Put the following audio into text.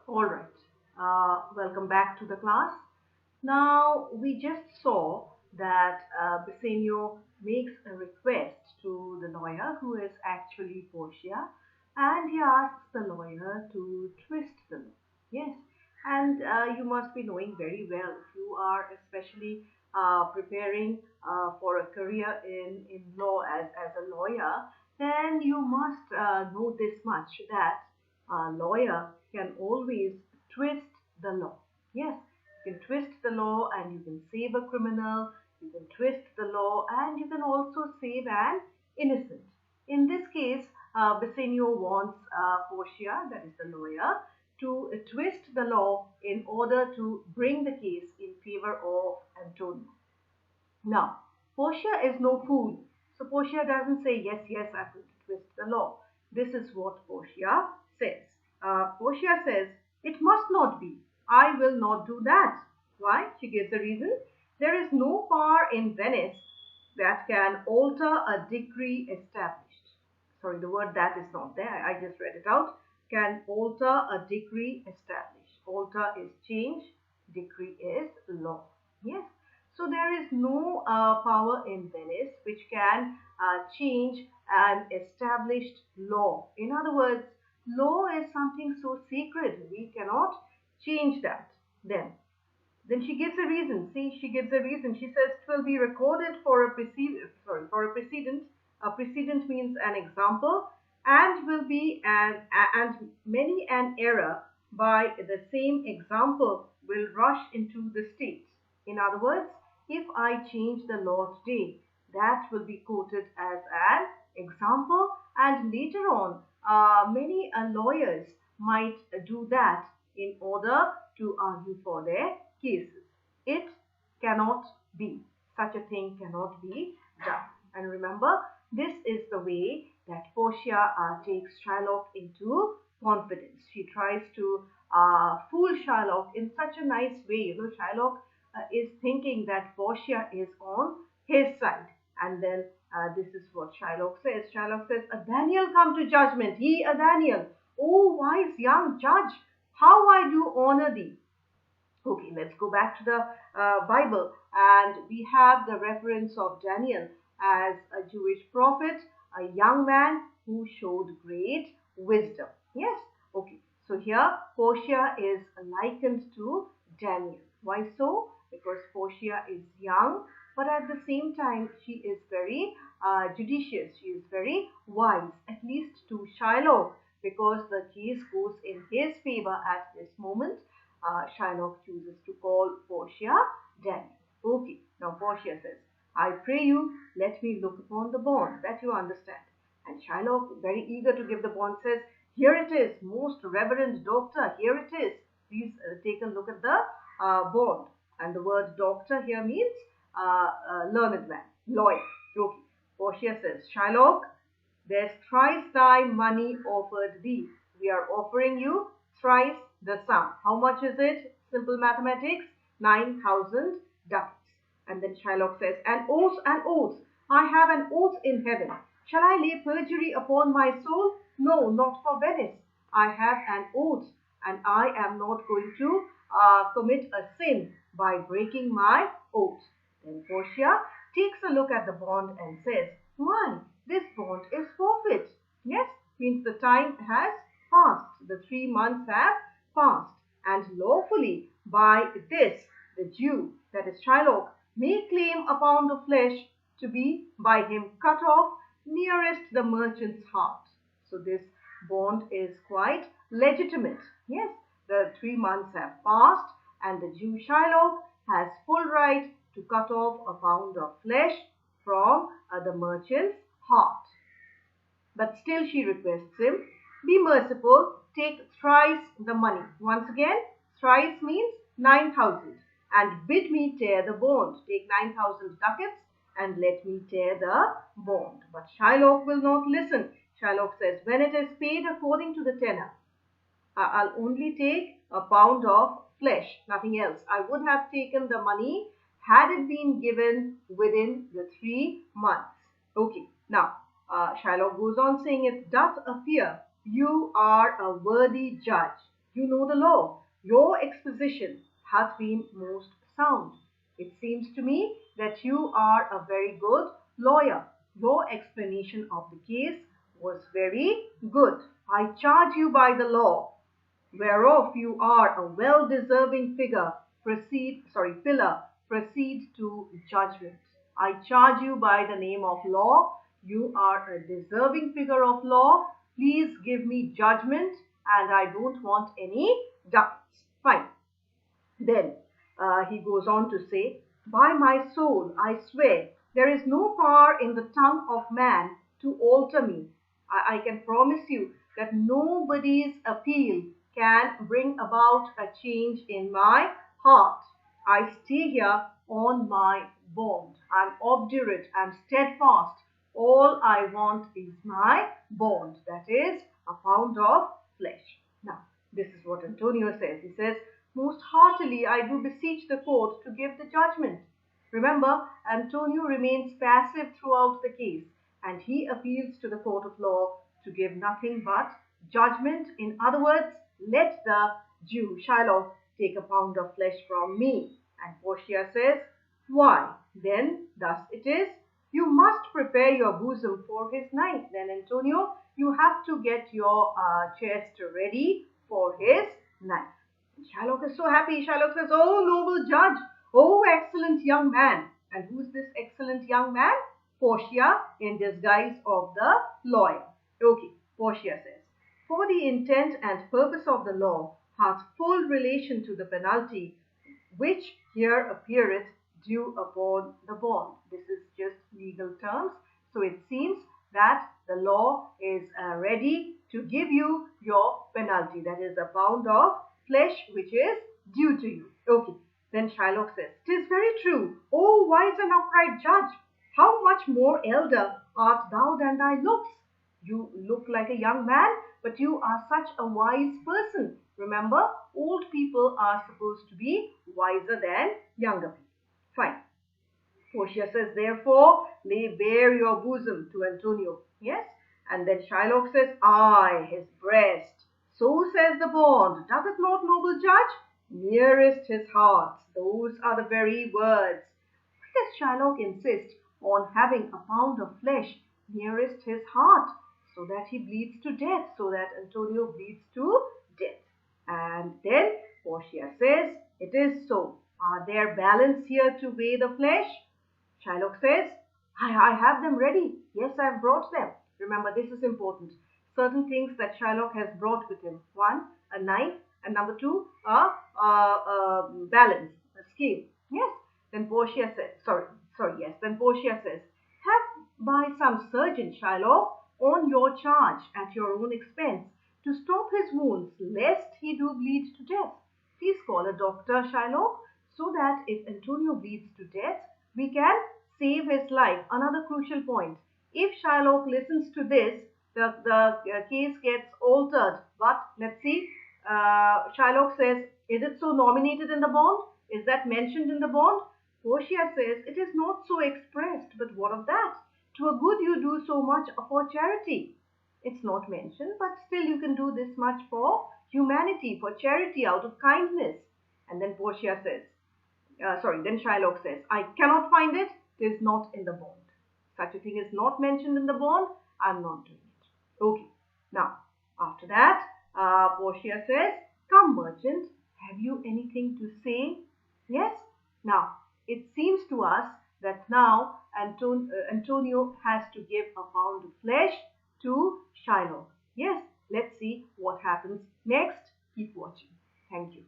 All right. Welcome back to the class. Now, we just saw that Bassanio makes a request to the lawyer, who is actually Portia, and he asks the lawyer to twist the law. Yes, and you must be knowing very well if you are especially preparing for a career in law as a lawyer, then you must know this much that a lawyer can always twist the law. Yes, you can twist the law and you can save a criminal, you can twist the law and you can also save an innocent. In this case, Bassanio wants Portia, that is the lawyer, to twist the law in order to bring the case in favor of Antonio. Now, Portia is no fool. So Portia doesn't say, yes, yes, I'm going to twist the law. This is what Portia says. Portia says, it must not be. I will not do that. Why? She gives a reason. There is no power in Venice that can alter a decree established. Sorry, the word that is not there. I just read it out. Can alter a decree established. Alter is change, decree is law. Yes. So there is no power in Venice which can change an established law. In other words, law is something so sacred, we cannot change that. Then she gives a reason. See, she gives a reason. She says it will be recorded for a precedent. Sorry, for a precedent. A precedent means an example, and will be and many an error by the same example will rush into the state. In other words, if I change the law today, that will be quoted as an example, and later on, many lawyers might do that in order to argue for their cases. It cannot be. Such a thing cannot be done. And remember, this is the way that Portia takes Shylock into confidence. She tries to fool Shylock in such a nice way. Shylock is thinking that Portia is on his side. And then this is what Shylock says. Shylock says, a Daniel come to judgment, he a Daniel. Oh, wise young judge, how I do honor thee. Okay, let's go back to the Bible, and we have the reference of Daniel as a Jewish prophet, a young man who showed great wisdom. Yes, okay, so here Portia is likened to Daniel. Why so? Because Portia is young, but at the same time, she is very judicious, she is very wise, at least to Shylock, because the case goes in his favor at this moment. Shylock chooses to call Portia Daniel. Okay, now Portia says, I pray you, let me look upon the bond, that you understand. And Shylock, very eager to give the bond, says, here it is, most reverend doctor, here it is. Please take a look at the bond. And the word doctor here means learned man, lawyer. Okay, Portia says, Shylock, there's thrice thy money offered thee. We are offering you thrice the sum. How much is it? Simple mathematics, 9,000 ducats. And then Shylock says, an oath, an oath. I have an oath in heaven. Shall I lay perjury upon my soul? No, not for Venice. I have an oath, and I am not going to commit a sin by breaking my oath. Then Portia takes a look at the bond and says, why, this bond is forfeit. Yes, means the time has passed. The 3 months have passed. And lawfully by this, the Jew, that is Shylock, may claim a pound of flesh to be by him cut off nearest the merchant's heart. So this bond is quite legitimate. Yes, the 3 months have passed and the Jew Shylock has full right to cut off a pound of flesh from the merchant's heart. But still she requests him, be merciful, take thrice the money. Once again, thrice means 9,000. And bid me tear the bond. Take 9,000 ducats and let me tear the bond. But Shylock will not listen. Shylock says, when it is paid according to the tenor, I'll only take a pound of flesh, nothing else. I would have taken the money had it been given within the 3 months. Okay, now Shylock goes on saying, it doth appear you are a worthy judge. You know the law. Your exposition hath been most sound. It seems to me that you are a very good lawyer. Your explanation of the case was very good. I charge you by the law, whereof you are a well-deserving pillar, proceed to judgment. I charge you by the name of law. You are a deserving figure of law. Please give me judgment, and I don't want any ducats. Fine. Then he goes on to say, by my soul, I swear, there is no power in the tongue of man to alter me. I can promise you that nobody's appeal can bring about a change in my heart. I stay here on my bond. I'm obdurate, I'm steadfast. All I want is my bond, that is, a pound of flesh. Now, this is what Antonio says. He says, most heartily I do beseech the court to give the judgment. Remember, Antonio remains passive throughout the case, and he appeals to the court of law to give nothing but judgment. In other words, let the Jew Shylock take a pound of flesh from me. And Portia says, why? Then thus it is, you must prepare your bosom for his knife. Then Antonio, you have to get your chest ready for his knife. Shylock is so happy. Shylock says, oh, noble judge, oh, excellent young man. And who's this excellent young man? Portia, in disguise of the lawyer. Okay, Portia says, for the intent and purpose of the law hath full relation to the penalty, which here appeareth due upon the bond. This is just legal terms. So it seems that the law is ready to give you your penalty. That is a pound of flesh which is due to you. Okay. Then Shylock says, "'Tis very true, O wise and upright judge. How much more elder art thou than thy looks? You look like a young man, but you are such a wise person. Remember, old people are supposed to be wiser than younger people." Fine. Portia says, "Therefore, lay bare your bosom" to Antonio. Yes? And then Shylock says, "Aye, his breast. So says the bond. Doth it not, noble judge? Nearest his heart." Those are the very words. Why does Shylock insist on having a pound of flesh nearest his heart? So that he bleeds to death, so that Antonio bleeds to death. And then Portia says, "It is so. Are there balance here to weigh the flesh?" Shylock says, I have them ready. Yes, I've brought them. Remember, this is important. Certain things that Shylock has brought with him. One, a knife, and number two, a balance, a scale. Yes. Then Portia says, yes. Then Portia says, "Have by some surgeon, Shylock, on your charge at your own expense, to stop his wounds, lest he do bleed to death. Please call a doctor, Shylock, so that if Antonio bleeds to death, we can save his life." Another crucial point. If Shylock listens to this, the case gets altered. But let's see. Shylock says, "Is it so nominated in the bond? Is that mentioned in the bond?" Portia says, "It is not so expressed, but what of that? To a good you do so much for charity." It's not mentioned, but still you can do this much for humanity, for charity, out of kindness. And then Portia says, then Shylock says, "I cannot find it. It is not in the bond. Such a thing is not mentioned in the bond. I'm not doing it." Okay. Now, after that, Portia says, "Come, merchant, have you anything to say?" Yes. Now, it seems to us that now Antonio has to give a pound of flesh to Shylock. Yes. Let's see what happens next. Keep watching. Thank you.